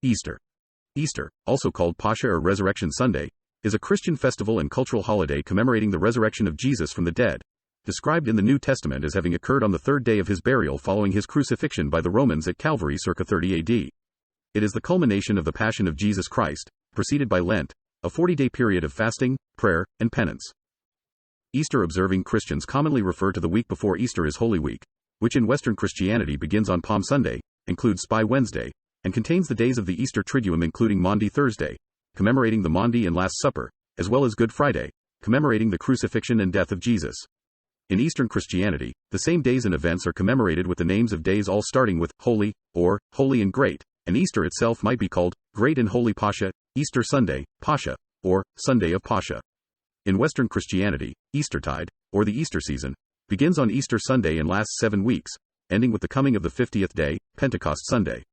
Easter. Easter, also called Pascha or Resurrection Sunday, is a Christian festival and cultural holiday commemorating the resurrection of Jesus from the dead, described in the New Testament as having occurred on the third day of his burial following his crucifixion by the Romans at Calvary circa 30 AD. It is the culmination of the Passion of Jesus Christ, preceded by Lent, a 40-day period of fasting, prayer, and penance. Easter-observing Christians commonly refer to the week before Easter as Holy Week, which in Western Christianity begins on Palm Sunday, includes Spy Wednesday, and contains the days of the Easter Triduum including Maundy Thursday, commemorating the Maundy and Last Supper, as well as Good Friday, commemorating the crucifixion and death of Jesus. In Eastern Christianity, the same days and events are commemorated with the names of days all starting with Holy, or Holy and Great, and Easter itself might be called Great and Holy Pascha, Easter Sunday, Pascha, or Sunday of Pascha. In Western Christianity, Eastertide, or the Easter season, begins on Easter Sunday and lasts 7 weeks, ending with the coming of the 50th day, Pentecost Sunday.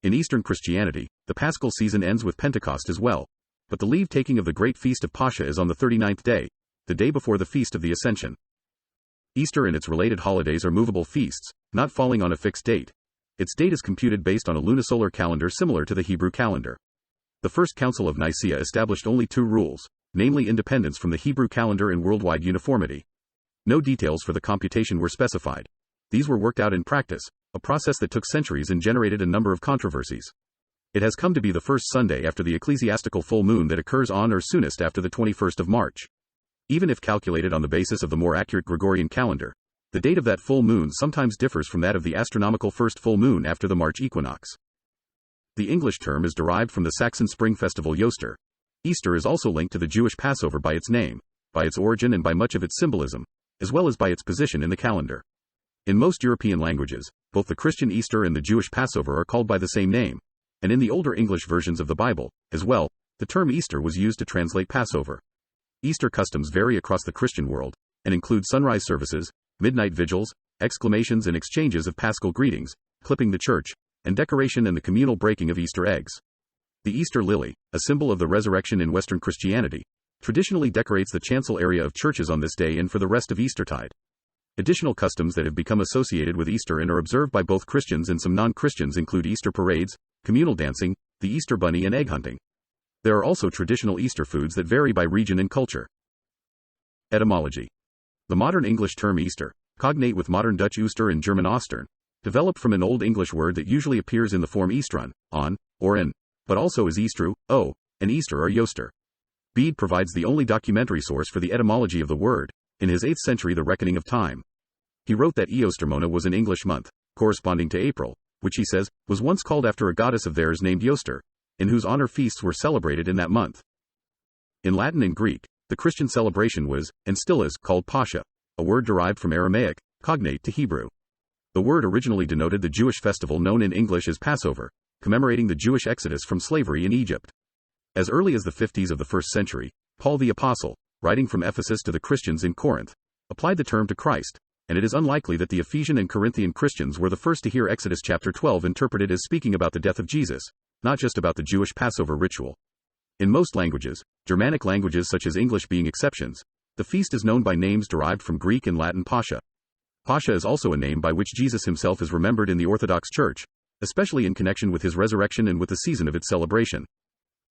In Eastern Christianity, the Paschal season ends with Pentecost as well, but the leave-taking of the Great Feast of Pascha is on the 39th day, the day before the Feast of the Ascension. Easter and its related holidays are movable feasts, not falling on a fixed date. Its date is computed based on a lunisolar calendar similar to the Hebrew calendar. The First Council of Nicaea established only 2 rules, namely independence from the Hebrew calendar and worldwide uniformity. No details for the computation were specified. These were worked out in practice, a process that took centuries and generated a number of controversies. It has come to be the first Sunday after the ecclesiastical full moon that occurs on or soonest after the 21st of March. Even if calculated on the basis of the more accurate Gregorian calendar, the date of that full moon sometimes differs from that of the astronomical first full moon after the March equinox. The English term is derived from the Saxon spring festival Easter. Easter is also linked to the Jewish Passover by its name, by its origin and by much of its symbolism, as well as by its position in the calendar. In most European languages, both the Christian Easter and the Jewish Passover are called by the same name, and in the older English versions of the Bible, as well, the term Easter was used to translate Passover. Easter customs vary across the Christian world, and include sunrise services, midnight vigils, exclamations and exchanges of Paschal greetings, clipping the church, and decoration and the communal breaking of Easter eggs. The Easter lily, a symbol of the resurrection in Western Christianity, traditionally decorates the chancel area of churches on this day and for the rest of Eastertide. Additional customs that have become associated with Easter and are observed by both Christians and some non-Christians include Easter parades, communal dancing, the Easter bunny and egg hunting. There are also traditional Easter foods that vary by region and culture. Etymology. The modern English term Easter, cognate with modern Dutch Ooster and German Ostern, developed from an Old English word that usually appears in the form Eastrun, on, or in, but also as Eastru, and Easter or Yoster. Bede provides the only documentary source for the etymology of the word, in his 8th century The Reckoning of Time. He wrote that Eostermona was an English month, corresponding to April, which he says, was once called after a goddess of theirs named Yoster, in whose honor feasts were celebrated in that month. In Latin and Greek, the Christian celebration was, and still is, called Pascha, a word derived from Aramaic, cognate to Hebrew. The word originally denoted the Jewish festival known in English as Passover, commemorating the Jewish exodus from slavery in Egypt. As early as the 50s of the 1st century, Paul the Apostle, writing from Ephesus to the Christians in Corinth, applied the term to Christ, and it is unlikely that the Ephesian and Corinthian Christians were the first to hear Exodus chapter 12 interpreted as speaking about the death of Jesus, not just about the Jewish Passover ritual. In most languages, Germanic languages such as English being exceptions, the feast is known by names derived from Greek and Latin Pascha. Pascha is also a name by which Jesus himself is remembered in the Orthodox Church, especially in connection with his resurrection and with the season of its celebration.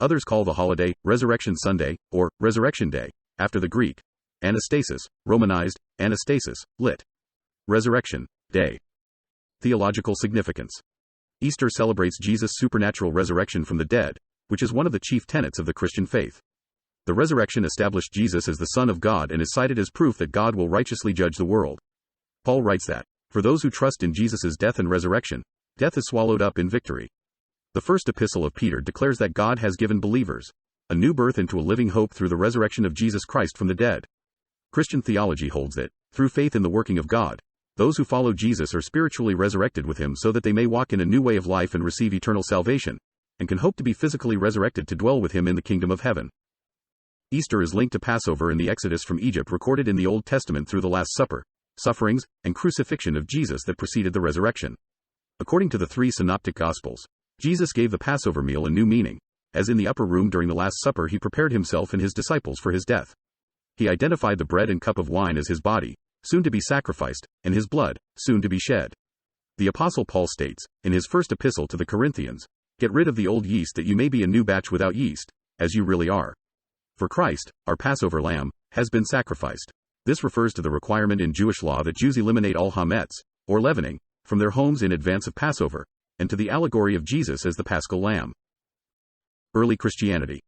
Others call the holiday Resurrection Sunday, or Resurrection Day, after the Greek Anastasis, Romanized, Anastasis, lit. Resurrection Day. Theological significance. Easter celebrates Jesus' supernatural resurrection from the dead, which is one of the chief tenets of the Christian faith. The resurrection established Jesus as the Son of God and is cited as proof that God will righteously judge the world. Paul writes that, for those who trust in Jesus' death and resurrection, death is swallowed up in victory. The first epistle of Peter declares that God has given believers a new birth into a living hope through the resurrection of Jesus Christ from the dead. Christian theology holds that, through faith in the working of God, those who follow Jesus are spiritually resurrected with him so that they may walk in a new way of life and receive eternal salvation, and can hope to be physically resurrected to dwell with him in the kingdom of heaven. Easter is linked to Passover and the Exodus from Egypt recorded in the Old Testament through the Last Supper, sufferings, and crucifixion of Jesus that preceded the resurrection. According to the 3 synoptic Gospels, Jesus gave the Passover meal a new meaning, as in the upper room during the Last Supper he prepared himself and his disciples for his death. He identified the bread and cup of wine as his body, soon to be sacrificed, and his blood, soon to be shed. The Apostle Paul states, in his first epistle to the Corinthians, Get rid of the old yeast that you may be a new batch without yeast, as you really are. For Christ, our Passover lamb, has been sacrificed. This refers to the requirement in Jewish law that Jews eliminate all hametz, or leavening, from their homes in advance of Passover, and to the allegory of Jesus as the Paschal Lamb. Early Christianity.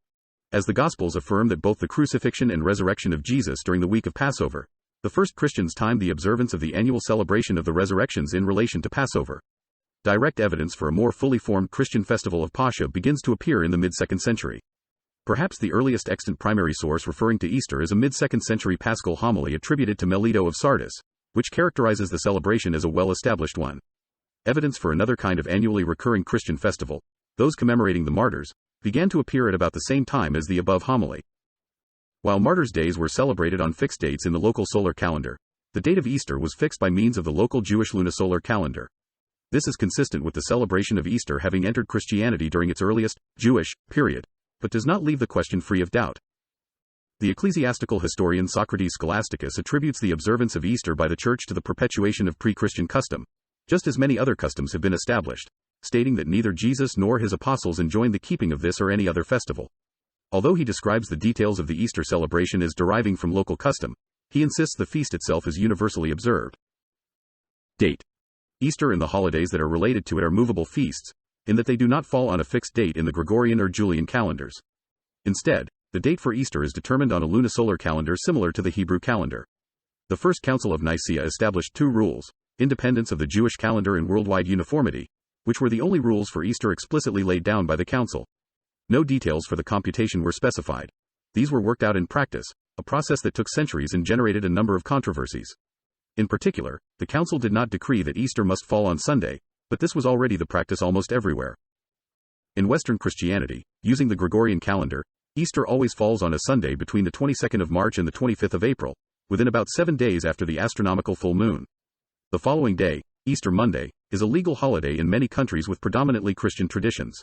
As the Gospels affirm that both the crucifixion and resurrection of Jesus during the week of Passover, the first Christians timed the observance of the annual celebration of the resurrections in relation to Passover. Direct evidence for a more fully formed Christian festival of Pascha begins to appear in the mid-2nd century. Perhaps the earliest extant primary source referring to Easter is a mid-2nd century Paschal homily attributed to Melito of Sardis, which characterizes the celebration as a well-established one. Evidence for another kind of annually recurring Christian festival, those commemorating the martyrs, began to appear at about the same time as the above homily. While martyrs' days were celebrated on fixed dates in the local solar calendar, the date of Easter was fixed by means of the local Jewish lunisolar calendar. This is consistent with the celebration of Easter having entered Christianity during its earliest, Jewish, period, but does not leave the question free of doubt. The ecclesiastical historian Socrates Scholasticus attributes the observance of Easter by the Church to the perpetuation of pre-Christian custom, just as many other customs have been established, stating that neither Jesus nor his apostles enjoined the keeping of this or any other festival. Although he describes the details of the Easter celebration as deriving from local custom, he insists the feast itself is universally observed. Date. Easter and the holidays that are related to it are movable feasts, in that they do not fall on a fixed date in the Gregorian or Julian calendars. Instead, the date for Easter is determined on a lunisolar calendar similar to the Hebrew calendar. The First Council of Nicaea established two rules: independence of the Jewish calendar and worldwide uniformity, which were the only rules for Easter explicitly laid down by the Council. No details for the computation were specified. These were worked out in practice, a process that took centuries and generated a number of controversies. In particular, the Council did not decree that Easter must fall on Sunday, but this was already the practice almost everywhere. In Western Christianity, using the Gregorian calendar, Easter always falls on a Sunday between the 22nd of March and the 25th of April, within about 7 days after the astronomical full moon. The following day, Easter Monday, is a legal holiday in many countries with predominantly Christian traditions.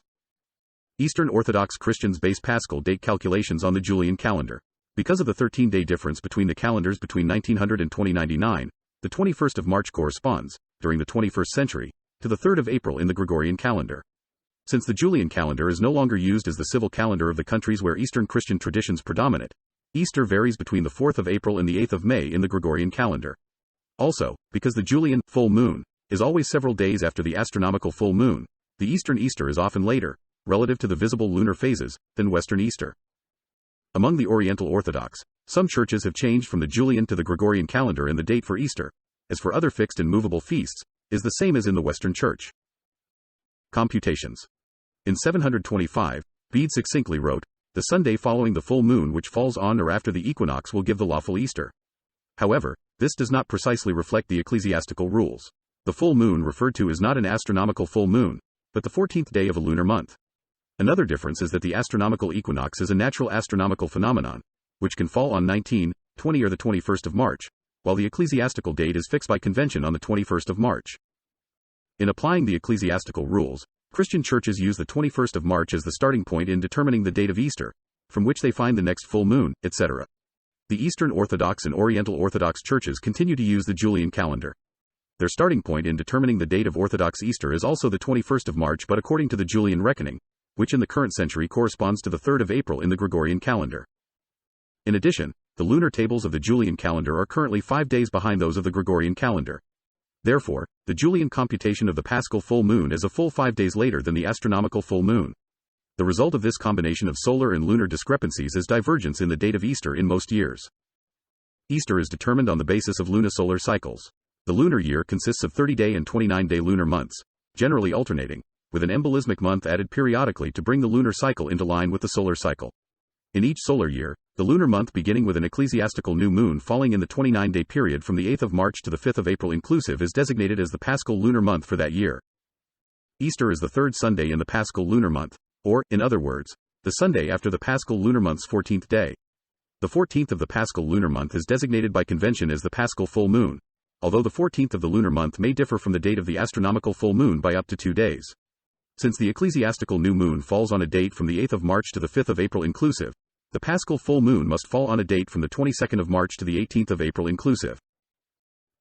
Eastern Orthodox Christians base Paschal date calculations on the Julian calendar. Because of the 13-day difference between the calendars between 1900 and 2099, the 21st of March corresponds, during the 21st century, to the 3rd of April in the Gregorian calendar. Since the Julian calendar is no longer used as the civil calendar of the countries where Eastern Christian traditions predominate, Easter varies between the 4th of April and the 8th of May in the Gregorian calendar. Also, because the Julian full moon is always several days after the astronomical full moon, the Eastern Easter is often later, relative to the visible lunar phases, than Western Easter. Among the Oriental Orthodox, some churches have changed from the Julian to the Gregorian calendar, and the date for Easter, as for other fixed and movable feasts, is the same as in the Western Church. Computations. In 725, Bede succinctly wrote, "The Sunday following the full moon which falls on or after the equinox will give the lawful Easter." However, this does not precisely reflect the ecclesiastical rules. The full moon referred to is not an astronomical full moon, but the 14th day of a lunar month. Another difference is that the astronomical equinox is a natural astronomical phenomenon, which can fall on 19, 20 or the 21st of March, while the ecclesiastical date is fixed by convention on the 21st of March. In applying the ecclesiastical rules, Christian churches use the 21st of March as the starting point in determining the date of Easter, from which they find the next full moon, etc. The Eastern Orthodox and Oriental Orthodox churches continue to use the Julian calendar. Their starting point in determining the date of Orthodox Easter is also the 21st of March, but according to the Julian reckoning, which in the current century corresponds to the 3rd of April in the Gregorian calendar. In addition, the lunar tables of the Julian calendar are currently 5 days behind those of the Gregorian calendar. Therefore, the Julian computation of the Paschal full moon is a full 5 days later than the astronomical full moon. The result of this combination of solar and lunar discrepancies is divergence in the date of Easter in most years. Easter is determined on the basis of lunisolar cycles. The lunar year consists of 30-day and 29-day lunar months, generally alternating, with an embolismic month added periodically to bring the lunar cycle into line with the solar cycle. In each solar year, the lunar month beginning with an ecclesiastical new moon falling in the 29-day period from the 8th of March to the 5th of April inclusive is designated as the Paschal lunar month for that year. Easter is the 3rd Sunday in the Paschal lunar month, or, in other words, the Sunday after the Paschal lunar month's 14th day. The 14th of the Paschal lunar month is designated by convention as the Paschal full moon, although the 14th of the lunar month may differ from the date of the astronomical full moon by up to 2 days. Since the ecclesiastical new moon falls on a date from the 8th of March to the 5th of April inclusive, the Paschal full moon must fall on a date from the 22nd of March to the 18th of April inclusive.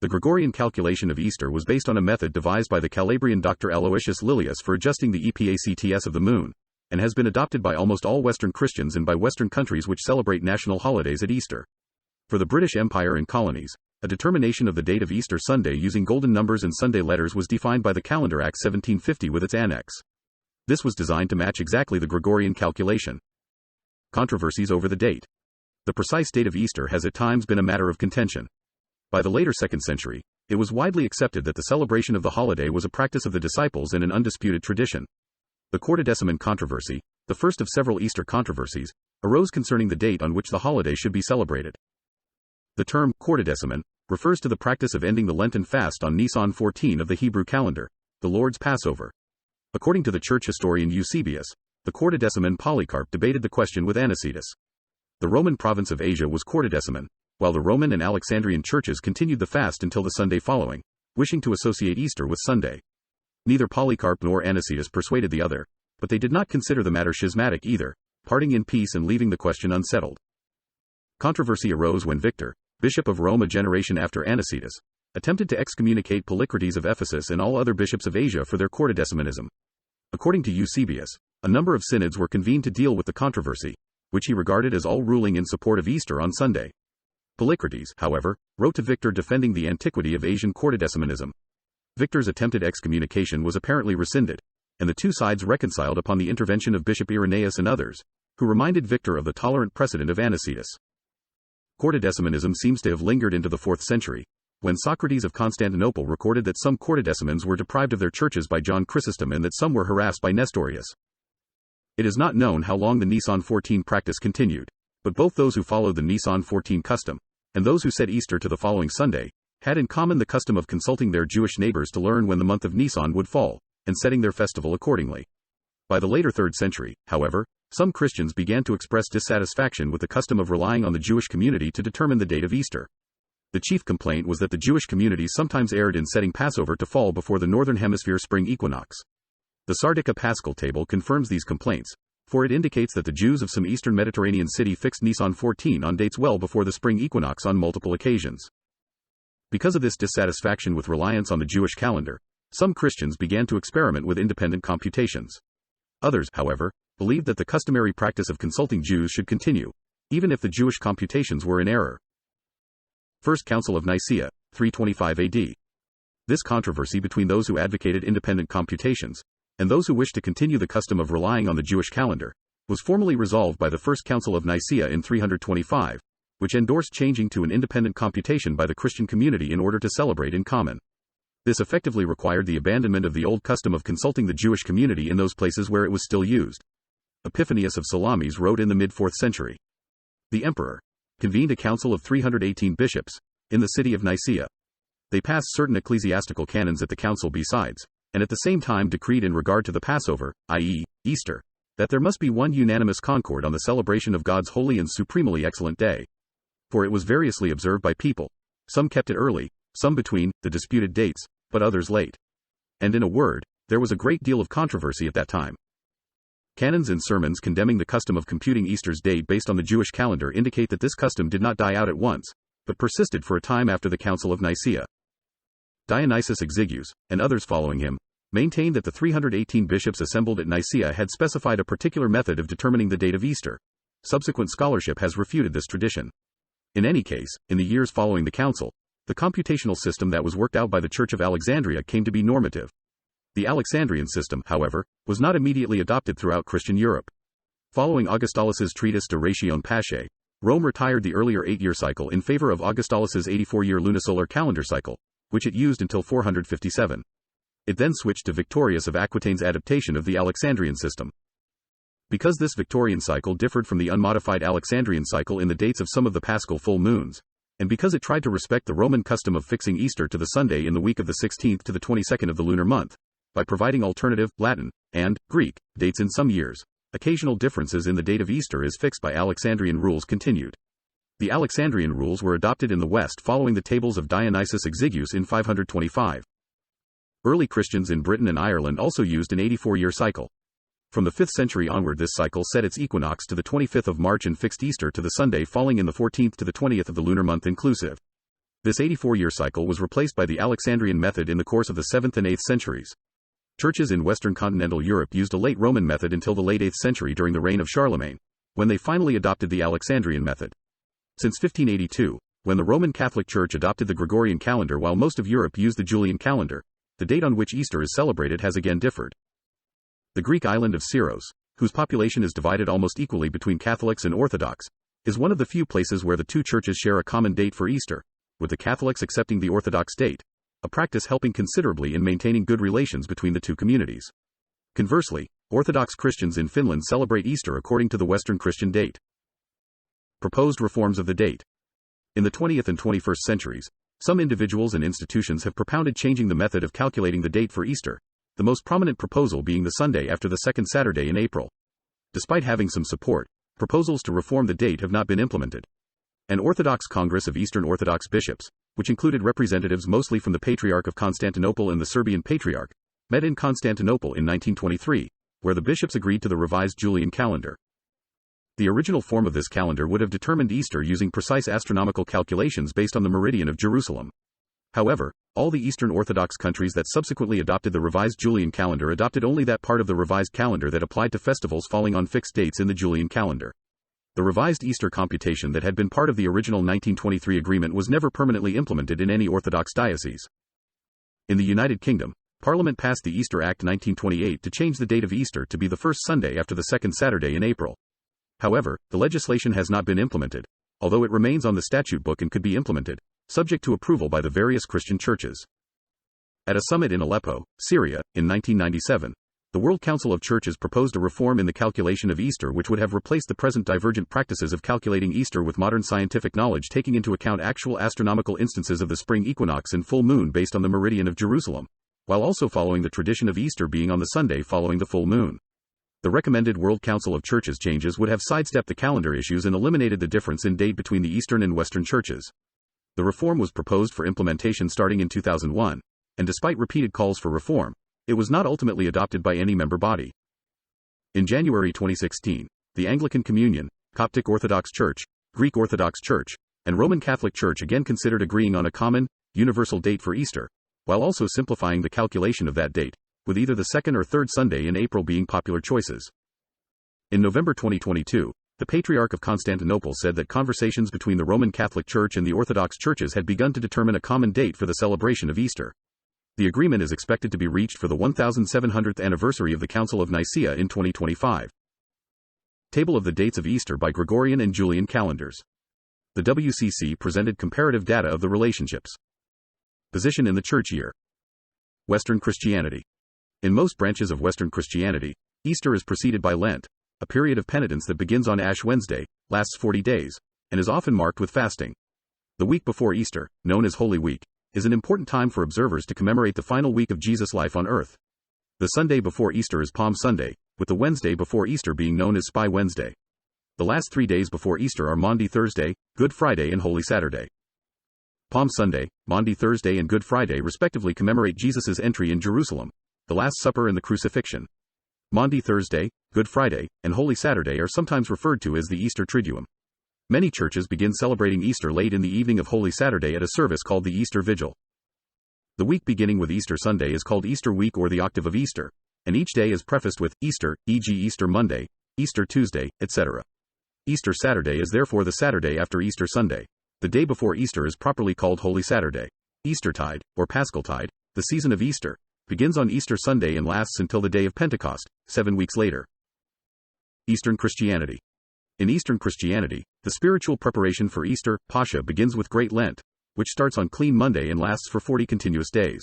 The Gregorian calculation of Easter was based on a method devised by the Calabrian Dr. Aloysius Lilius for adjusting the epacts of the moon, and has been adopted by almost all Western Christians and by Western countries which celebrate national holidays at Easter. For the British Empire and colonies, a determination of the date of Easter Sunday using golden numbers and Sunday letters was defined by the Calendar Act 1750 with its annex. This was designed to match exactly the Gregorian calculation. Controversies over the date. The precise date of Easter has at times been a matter of contention. By the later 2nd century, it was widely accepted that the celebration of the holiday was a practice of the disciples and an undisputed tradition. The Quartodeciman controversy, the first of several Easter controversies, arose concerning the date on which the holiday should be celebrated. The term Quartodeciman refers to the practice of ending the Lenten fast on Nisan 14 of the Hebrew calendar, the Lord's Passover. According to the church historian Eusebius, the Quartodeciman Polycarp debated the question with Anicetus. The Roman province of Asia was Quartodeciman, while the Roman and Alexandrian churches continued the fast until the Sunday following, wishing to associate Easter with Sunday. Neither Polycarp nor Anicetus persuaded the other, but they did not consider the matter schismatic either, parting in peace and leaving the question unsettled. Controversy arose when Victor, bishop of Rome a generation after Anicetus, attempted to excommunicate Polycrates of Ephesus and all other bishops of Asia for their Quartodecimanism. According to Eusebius, a number of synods were convened to deal with the controversy, which he regarded as all ruling in support of Easter on Sunday. Polycrates, however, wrote to Victor defending the antiquity of Asian Quartodecimanism. Victor's attempted excommunication was apparently rescinded, and the two sides reconciled upon the intervention of Bishop Irenaeus and others, who reminded Victor of the tolerant precedent of Anicetus. Quartodecimanism seems to have lingered into the 4th century, when Socrates of Constantinople recorded that some Quartodecimans were deprived of their churches by John Chrysostom and that some were harassed by Nestorius. It is not known how long the Nisan 14 practice continued, but both those who followed the Nisan 14 custom, and those who set Easter to the following Sunday, had in common the custom of consulting their Jewish neighbors to learn when the month of Nisan would fall, and setting their festival accordingly. By the later 3rd century, however, some Christians began to express dissatisfaction with the custom of relying on the Jewish community to determine the date of Easter. The chief complaint was that the Jewish communities sometimes erred in setting Passover to fall before the Northern Hemisphere spring equinox. The Sardica Paschal table confirms these complaints, for it indicates that the Jews of some eastern Mediterranean city fixed Nisan 14 on dates well before the spring equinox on multiple occasions. Because of this dissatisfaction with reliance on the Jewish calendar, some Christians began to experiment with independent computations. Others, however, believed that the customary practice of consulting Jews should continue, even if the Jewish computations were in error. First Council of Nicaea, 325 AD. This controversy between those who advocated independent computations, and those who wished to continue the custom of relying on the Jewish calendar, was formally resolved by the First Council of Nicaea in 325, which endorsed changing to an independent computation by the Christian community in order to celebrate in common. This effectively required the abandonment of the old custom of consulting the Jewish community in those places where it was still used. Epiphanius of Salamis wrote in the mid-4th century. The emperor convened a council of 318 bishops in the city of Nicaea. They passed certain ecclesiastical canons at the council besides, and at the same time decreed in regard to the Passover, i.e., Easter, that there must be one unanimous concord on the celebration of God's holy and supremely excellent day. For it was variously observed by people. Some kept it early, some between the disputed dates, but others late. And in a word, there was a great deal of controversy at that time. Canons and sermons condemning the custom of computing Easter's date based on the Jewish calendar indicate that this custom did not die out at once, but persisted for a time after the Council of Nicaea. Dionysius Exiguus, and others following him, maintained that the 318 bishops assembled at Nicaea had specified a particular method of determining the date of Easter. Subsequent scholarship has refuted this tradition. In any case, in the years following the council, the computational system that was worked out by the Church of Alexandria came to be normative. The Alexandrian system, however, was not immediately adopted throughout Christian Europe. Following Augustolus's treatise De Ratione Paschae, Rome retired the earlier 8-year cycle in favor of Augustolus's 84-year lunisolar calendar cycle, which it used until 457. It then switched to Victorius of Aquitaine's adaptation of the Alexandrian system. Because this Victorian cycle differed from the unmodified Alexandrian cycle in the dates of some of the paschal full moons, and because it tried to respect the Roman custom of fixing Easter to the Sunday in the week of the 16th to the 22nd of the lunar month, by providing alternative, Latin, and Greek, dates in some years, occasional differences in the date of Easter as fixed by Alexandrian rules continued. The Alexandrian rules were adopted in the West following the tables of Dionysius Exiguus in 525. Early Christians in Britain and Ireland also used an 84-year cycle. From the 5th century onward, this cycle set its equinox to the 25th of March and fixed Easter to the Sunday falling in the 14th to the 20th of the lunar month inclusive. This 84-year cycle was replaced by the Alexandrian method in the course of the 7th and 8th centuries. Churches in Western continental Europe used a late Roman method until the late 8th century during the reign of Charlemagne, when they finally adopted the Alexandrian method. Since 1582, when the Roman Catholic Church adopted the Gregorian calendar while most of Europe used the Julian calendar, the date on which Easter is celebrated has again differed. The Greek island of Syros, whose population is divided almost equally between Catholics and Orthodox, is one of the few places where the two churches share a common date for Easter, with the Catholics accepting the Orthodox date, a practice helping considerably in maintaining good relations between the two communities. Conversely, Orthodox Christians in Finland celebrate Easter according to the Western Christian date. Proposed reforms of the date. In the 20th and 21st centuries, some individuals and institutions have propounded changing the method of calculating the date for Easter, the most prominent proposal being the Sunday after the second Saturday in April. Despite having some support, proposals to reform the date have not been implemented. An Orthodox Congress of Eastern Orthodox bishops, which included representatives mostly from the Patriarch of Constantinople and the Serbian Patriarch, met in Constantinople in 1923, where the bishops agreed to the revised Julian calendar. The original form of this calendar would have determined Easter using precise astronomical calculations based on the meridian of Jerusalem. However, all the Eastern Orthodox countries that subsequently adopted the revised Julian calendar adopted only that part of the revised calendar that applied to festivals falling on fixed dates in the Julian calendar. The revised Easter computation that had been part of the original 1923 agreement was never permanently implemented in any Orthodox diocese. In the United Kingdom, Parliament passed the Easter Act 1928 to change the date of Easter to be the first Sunday after the second Saturday in April. However, the legislation has not been implemented, although it remains on the statute book and could be implemented, subject to approval by the various Christian churches. At a summit in Aleppo, Syria, in 1997, the World Council of Churches proposed a reform in the calculation of Easter which would have replaced the present divergent practices of calculating Easter with modern scientific knowledge taking into account actual astronomical instances of the spring equinox and full moon based on the meridian of Jerusalem, while also following the tradition of Easter being on the Sunday following the full moon. The recommended World Council of Churches changes would have sidestepped the calendar issues and eliminated the difference in date between the Eastern and Western churches. The reform was proposed for implementation starting in 2001, and despite repeated calls for reform, it was not ultimately adopted by any member body. In January 2016, the Anglican Communion, Coptic Orthodox Church, Greek Orthodox Church, and Roman Catholic Church again considered agreeing on a common, universal date for Easter, while also simplifying the calculation of that date, with either the second or third Sunday in April being popular choices. In November 2022, the Patriarch of Constantinople said that conversations between the Roman Catholic Church and the Orthodox churches had begun to determine a common date for the celebration of Easter. The agreement is expected to be reached for the 1700th anniversary of the Council of Nicaea in 2025. Table of the dates of Easter by Gregorian and Julian calendars. The WCC presented comparative data of the relationships. Position in the church year. Western Christianity. In most branches of Western Christianity, Easter is preceded by Lent, a period of penitence that begins on Ash Wednesday, lasts 40 days, and is often marked with fasting. The week before Easter, known as Holy Week, is an important time for observers to commemorate the final week of Jesus' life on earth. The Sunday before Easter is Palm Sunday, with the Wednesday before Easter being known as Spy Wednesday. The last 3 days before Easter are Maundy Thursday, Good Friday and Holy Saturday. Palm Sunday, Maundy Thursday and Good Friday respectively commemorate Jesus' entry in Jerusalem, the Last Supper and the Crucifixion. Maundy Thursday, Good Friday, and Holy Saturday are sometimes referred to as the Easter Triduum. Many churches begin celebrating Easter late in the evening of Holy Saturday at a service called the Easter Vigil. The week beginning with Easter Sunday is called Easter Week or the Octave of Easter, and each day is prefaced with Easter, e.g. Easter Monday, Easter Tuesday, etc. Easter Saturday is therefore the Saturday after Easter Sunday. The day before Easter is properly called Holy Saturday. Eastertide, or Paschaltide, the season of Easter, begins on Easter Sunday and lasts until the day of Pentecost, 7 weeks later. Eastern Christianity. In Eastern Christianity, the spiritual preparation for Easter, Pascha, begins with Great Lent, which starts on Clean Monday and lasts for 40 continuous days.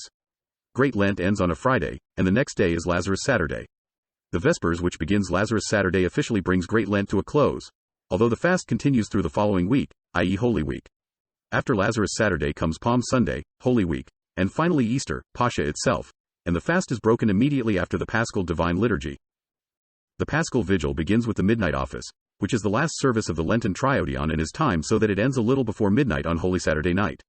Great Lent ends on a Friday, and the next day is Lazarus Saturday. The Vespers, which begins Lazarus Saturday, officially brings Great Lent to a close, although the fast continues through the following week, i.e. Holy Week. After Lazarus Saturday comes Palm Sunday, Holy Week, and finally Easter, Pascha itself, and the fast is broken immediately after the Paschal Divine Liturgy. The Paschal Vigil begins with the Midnight Office, which is the last service of the Lenten Triodion and is timed so that it ends a little before midnight on Holy Saturday night.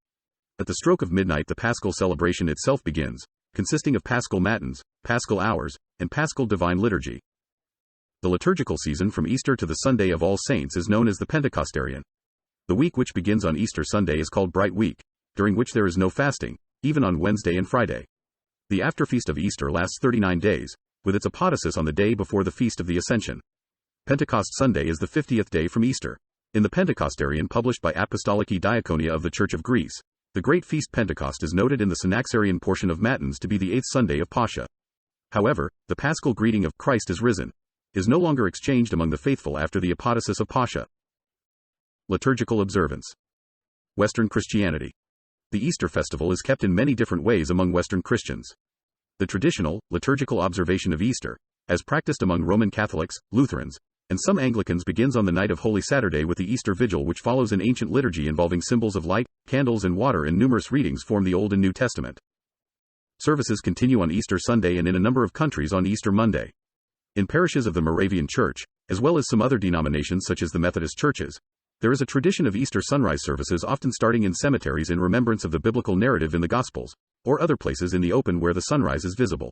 At the stroke of midnight the Paschal celebration itself begins, consisting of Paschal Matins, Paschal Hours, and Paschal Divine Liturgy. The liturgical season from Easter to the Sunday of All Saints is known as the Pentecostarian. The week which begins on Easter Sunday is called Bright Week, during which there is no fasting, even on Wednesday and Friday. The afterfeast of Easter lasts 39 days, with its apodosis on the day before the Feast of the Ascension. Pentecost Sunday is the 50th day from Easter. In the Pentecostarion published by Apostolici Diaconia of the Church of Greece, the Great Feast Pentecost is noted in the Synaxarion portion of Matins to be the 8th Sunday of Pascha. However, the Paschal greeting of Christ is risen is no longer exchanged among the faithful after the apodosis of Pascha. Liturgical observance. Western Christianity. The Easter festival is kept in many different ways among Western Christians. The traditional, liturgical observation of Easter, as practiced among Roman Catholics, Lutherans, and some Anglicans, begins on the night of Holy Saturday with the Easter Vigil, which follows an ancient liturgy involving symbols of light, candles and water, and numerous readings form the Old and New Testament. Services continue on Easter Sunday and in a number of countries on Easter Monday. In parishes of the Moravian Church, as well as some other denominations such as the Methodist churches, there is a tradition of Easter sunrise services, often starting in cemeteries in remembrance of the biblical narrative in the Gospels, or other places in the open where the sunrise is visible.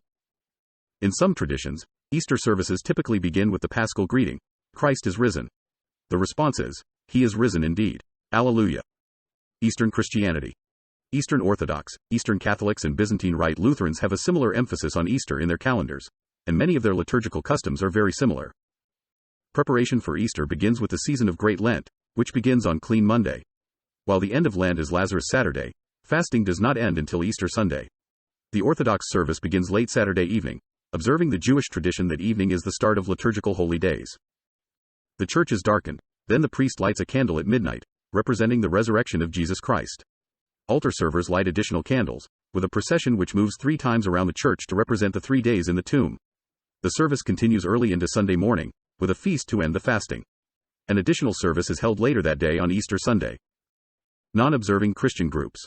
In some traditions, Easter services typically begin with the Paschal greeting, Christ is risen. The response is, He is risen indeed. Alleluia. Eastern Christianity. Eastern Orthodox, Eastern Catholics and Byzantine Rite Lutherans have a similar emphasis on Easter in their calendars, and many of their liturgical customs are very similar. Preparation for Easter begins with the season of Great Lent, which begins on Clean Monday. While the end of Lent is Lazarus Saturday, fasting does not end until Easter Sunday. The Orthodox service begins late Saturday evening, observing the Jewish tradition that evening is the start of liturgical holy days. The church is darkened, then the priest lights a candle at midnight, representing the resurrection of Jesus Christ. Altar servers light additional candles, with a procession which moves 3 times around the church to represent the 3 days in the tomb. The service continues early into Sunday morning, with a feast to end the fasting. An additional service is held later that day on Easter Sunday. Non-observing Christian groups.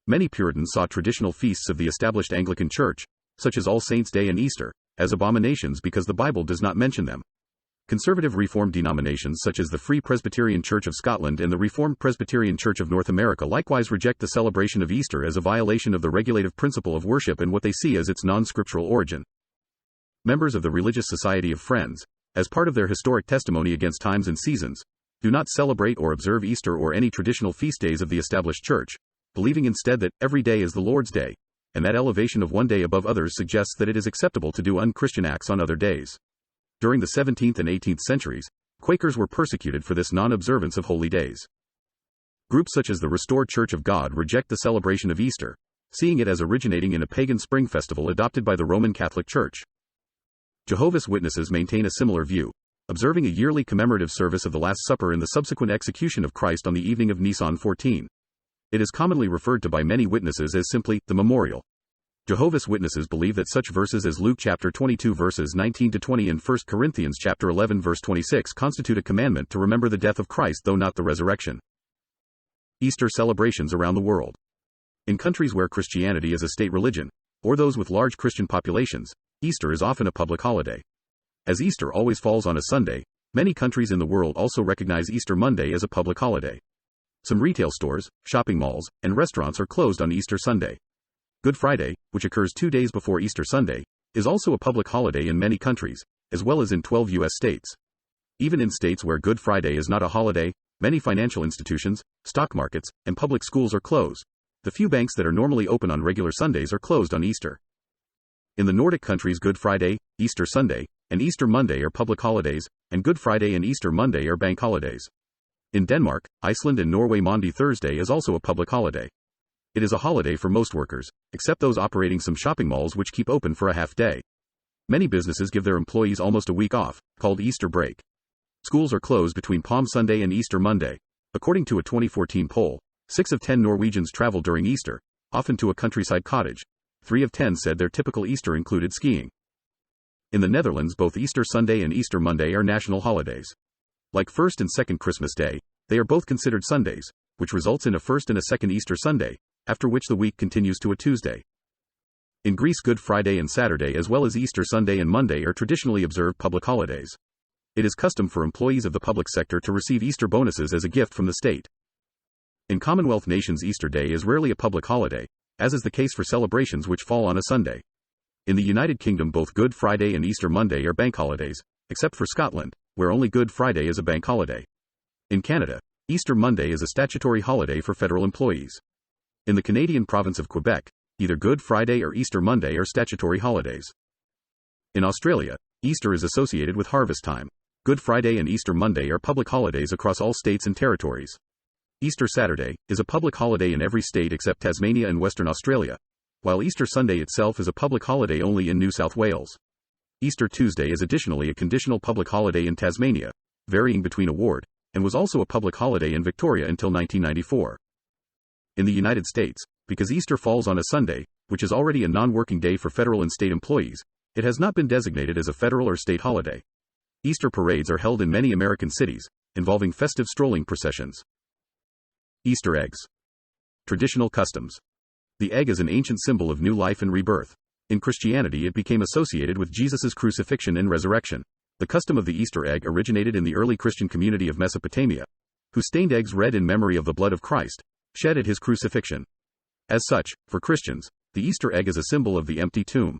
Many Puritans saw traditional feasts of the established Anglican Church, such as All Saints' Day and Easter, as abominations because the Bible does not mention them. Conservative Reformed denominations such as the Free Presbyterian Church of Scotland and the Reformed Presbyterian Church of North America likewise reject the celebration of Easter as a violation of the regulative principle of worship and what they see as its non-scriptural origin. Members of the Religious Society of Friends, as part of their historic testimony against times and seasons, do not celebrate or observe Easter or any traditional feast days of the established church, believing instead that every day is the Lord's Day, and that elevation of one day above others suggests that it is acceptable to do unchristian acts on other days. During the 17th and 18th centuries, Quakers were persecuted for this non-observance of holy days. Groups such as the Restored Church of God reject the celebration of Easter, seeing it as originating in a pagan spring festival adopted by the Roman Catholic Church. Jehovah's Witnesses maintain a similar view, observing a yearly commemorative service of the Last Supper and the subsequent execution of Christ on the evening of Nisan 14. It is commonly referred to by many witnesses as simply the memorial. Jehovah's Witnesses believe that such verses as Luke chapter 22 verses 19 to 20 and 1 Corinthians chapter 11 verse 26 constitute a commandment to remember the death of Christ though not the resurrection. Easter celebrations around the world. In countries where Christianity is a state religion, or those with large Christian populations, Easter is often a public holiday. As Easter always falls on a Sunday, many countries in the world also recognize Easter Monday as a public holiday. Some retail stores, shopping malls, and restaurants are closed on Easter Sunday. Good Friday, which occurs 2 days before Easter Sunday, is also a public holiday in many countries, as well as in 12 U.S. states. Even in states where Good Friday is not a holiday, many financial institutions, stock markets, and public schools are closed. The few banks that are normally open on regular Sundays are closed on Easter. In the Nordic countries, Good Friday, Easter Sunday, and Easter Monday are public holidays, and Good Friday and Easter Monday are bank holidays. In Denmark, Iceland, and Norway, Maundy Thursday is also a public holiday. It is a holiday for most workers, except those operating some shopping malls which keep open for a half day. Many businesses give their employees almost a week off, called Easter break. Schools are closed between Palm Sunday and Easter Monday. According to a 2014 poll, 6 of 10 Norwegians travel during Easter, often to a countryside cottage. 3 of 10 said their typical Easter included skiing. In the Netherlands, both Easter Sunday and Easter Monday are national holidays. Like first and second Christmas Day, they are both considered Sundays, which results in a first and a second Easter Sunday, after which the week continues to a Tuesday. In Greece, Good Friday and Saturday as well as Easter Sunday and Monday are traditionally observed public holidays. It is custom for employees of the public sector to receive Easter bonuses as a gift from the state. In Commonwealth nations, Easter Day is rarely a public holiday, as is the case for celebrations which fall on a Sunday. In the United Kingdom, both Good Friday and Easter Monday are bank holidays, except for Scotland, where only Good Friday is a bank holiday. In Canada, Easter Monday is a statutory holiday for federal employees. In the Canadian province of Quebec, either Good Friday or Easter Monday are statutory holidays. In Australia, Easter is associated with harvest time. Good Friday and Easter Monday are public holidays across all states and territories. Easter Saturday is a public holiday in every state except Tasmania and Western Australia, while Easter Sunday itself is a public holiday only in New South Wales. Easter Tuesday is additionally a conditional public holiday in Tasmania, varying between a ward, and was also a public holiday in Victoria until 1994. In the United States, because Easter falls on a Sunday, which is already a non-working day for federal and state employees, it has not been designated as a federal or state holiday. Easter parades are held in many American cities, involving festive strolling processions. Easter eggs. Traditional customs. The egg is an ancient symbol of new life and rebirth. In Christianity, it became associated with Jesus' crucifixion and resurrection. The custom of the Easter egg originated in the early Christian community of Mesopotamia, who stained eggs red in memory of the blood of Christ, shed at his crucifixion. As such, for Christians, the Easter egg is a symbol of the empty tomb.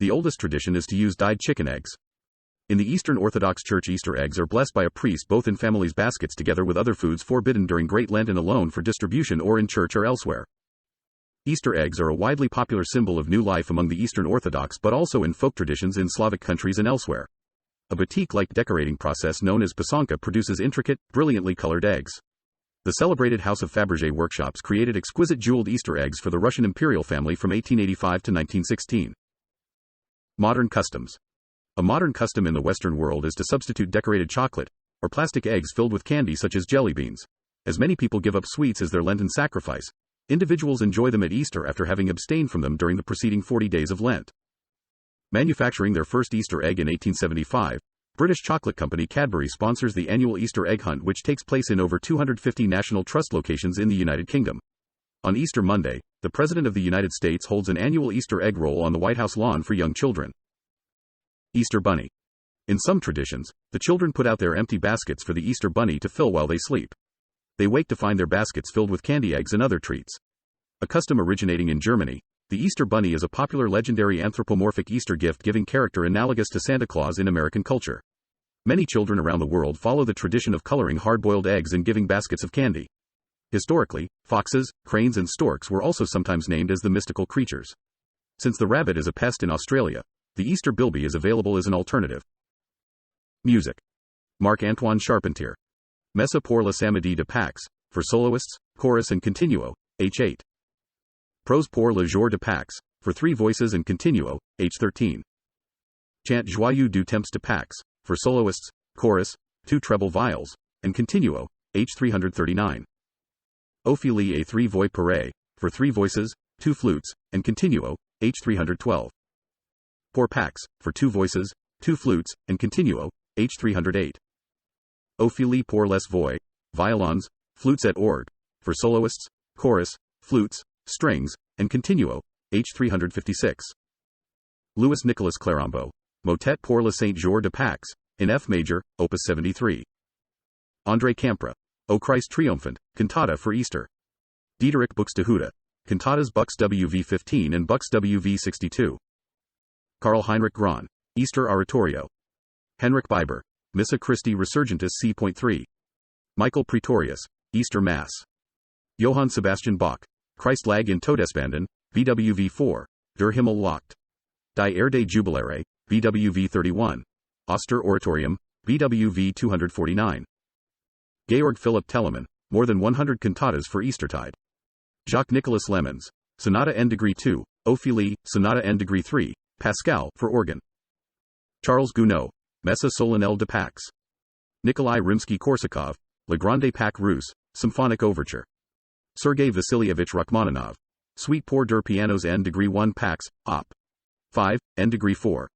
The oldest tradition is to use dyed chicken eggs. In the Eastern Orthodox Church, Easter eggs are blessed by a priest both in families' baskets together with other foods forbidden during Great Lent and alone for distribution or in church or elsewhere. Easter eggs are a widely popular symbol of new life among the Eastern Orthodox but also in folk traditions in Slavic countries and elsewhere. A batik-like decorating process known as pisanka produces intricate, brilliantly colored eggs. The celebrated House of Fabergé workshops created exquisite jeweled Easter eggs for the Russian imperial family from 1885 to 1916. Modern customs. A modern custom in the Western world is to substitute decorated chocolate, or plastic eggs filled with candy such as jelly beans. As many people give up sweets as their Lenten sacrifice, individuals enjoy them at Easter after having abstained from them during the preceding 40 days of Lent. Manufacturing their first Easter egg in 1875, British chocolate company Cadbury sponsors the annual Easter egg hunt, which takes place in over 250 National Trust locations in the United Kingdom. On Easter Monday, the President of the United States holds an annual Easter egg roll on the White House lawn for young children. Easter Bunny. In some traditions, the children put out their empty baskets for the Easter Bunny to fill while they sleep. They wake to find their baskets filled with candy, eggs, and other treats. A custom originating in Germany, the Easter Bunny is a popular legendary anthropomorphic Easter gift-giving character analogous to Santa Claus in American culture. Many children around the world follow the tradition of coloring hard-boiled eggs and giving baskets of candy. Historically, foxes, cranes, and storks were also sometimes named as the mystical creatures. Since the rabbit is a pest in Australia, the Easter bilby is available as an alternative. Music. Marc-Antoine Charpentier. Messa pour la samedi de Pâques, for soloists, chorus and continuo, H8. Prose pour le jour de Pâques, for three voices and continuo, H13. Chant joyeux du temps de Pâques, for soloists, chorus, two treble viols, and continuo, H339. Ophélie et trois voix parées, for three voices, two flutes, and continuo, H312. Pour Pâques, for two voices, two flutes, and continuo, H308. Ophélie pour les voix, violons, flutes et orgue, for soloists, chorus, flutes, strings, and continuo, H356. Louis Nicolas Clarambeau, Motet pour le Saint Jour de Pâques, in F major, Opus 73. André Campra, O Christ Triumphant, Cantata for Easter. Diederik Buxtehude, Cantatas Bux WV 15 and Bux WV 62. Karl Heinrich Grahn, Easter Oratorio. Henrik Biber, Missa Christi Resurgentis C.3. Michael Pretorius, Easter Mass. Johann Sebastian Bach, Christ lag in Todesbanden, BWV 4, Der Himmel lacht. Die Erde Jubilare, BWV 31. Oster Oratorium, BWV 249. Georg Philipp Telemann, more than 100 cantatas for Eastertide. Jacques Nicolas Lemons, Sonata en Degree 2, Ophélie, Sonata en Degree 3, Pascal, for organ. Charles Gounod, Messa solennelle de Pâques. Nikolai Rimsky-Korsakov, Le Grande Pâques Russe, Symphonic Overture. Sergei Vasilievich Rachmaninoff, Suite pour deux pianos en Degree 1 Pâques, Op. 5, en Degree 4.